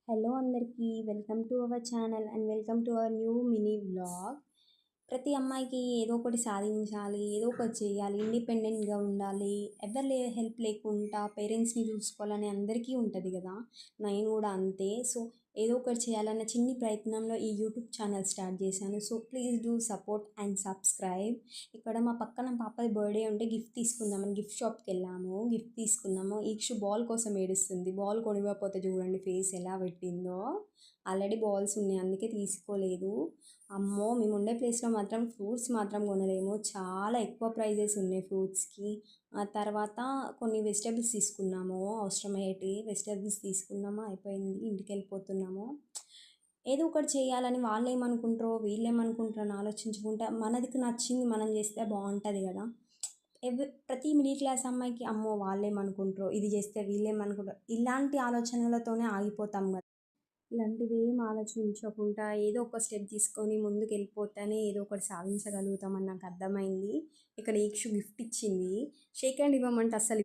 Hello అందరికీ welcome to our channel and welcome to our new mini vlog. ప్రతి అమ్మాయికి ఏదో ఒకటి సాధించాలి, ఏదో ఒకటి చేయాలి, ఇండిపెండెంట్గా ఉండాలి, ఎవరి హెల్ప్ లేకుండా పేరెంట్స్ని చూసుకోవాలని అందరికీ ఉంటుంది కదా. నేను కూడా అంతే. సో ఏదో ఒకటి చేయాలన్న చిన్ని ప్రయత్నంలో ఈ యూట్యూబ్ ఛానల్ స్టార్ట్ చేశాను. So please do support and subscribe. ఇక్కడ మా పక్కన పాపది బర్త్డే ఉంటే గిఫ్ట్ తీసుకుందామని గిఫ్ట్ షాప్కి వెళ్ళాము. గిఫ్ట్ తీసుకున్నాము. ఈక్షు బాల్ కోసం ఏడుస్తుంది. బాల్ కొనివ్వకపోతే చూడండి ఫేస్ ఎలా పెట్టిందో. ఆల్రెడీ బాల్స్ ఉన్నాయి అందుకే తీసుకోలేదు. అమ్మో, మేము ఉండే ప్లేస్లో మాత్రం ఫ్రూట్స్ మాత్రం కొనలేము. చాలా ఎక్కువ ప్రైజెస్ ఉన్నాయి ఫ్రూట్స్కి. ఆ తర్వాత కొన్ని వెజిటేబుల్స్ తీసుకున్నాము. అవసరమయ్యేటి వెజిటేబుల్స్ తీసుకున్నాము, అయిపోయింది, ఇంటికి వెళ్ళిపోతున్నాము. ఏదో ఒకటి చేయాలని వాళ్ళు ఏమనుకుంటారో వీళ్ళు ఏమనుకుంటారో అని ఆలోచించుకుంటా మనదికి నచ్చింది మనం చేస్తే బాగుంటుంది కదా. ప్రతి మిడిల్ క్లాస్ అమ్మాయికి అమ్మో వాళ్ళు ఏమనుకుంటారో, ఇది చేస్తే వీళ్ళు ఏమనుకుంటారో, ఇలాంటి ఆలోచనలతోనే ఆగిపోతాం కదా. ఇలాంటివి ఏం ఆలోచించకుండా ఏదో ఒక స్టెప్ తీసుకొని ముందుకు వెళ్ళిపోతేనే ఏదో ఒకటి సాధించగలుగుతామని నాకు అర్థమైంది. ఇక్కడ ఈక్షు గిఫ్ట్ ఇచ్చింది. షేక్ హ్యాండ్ ఇవ్వమంటే అస్సలు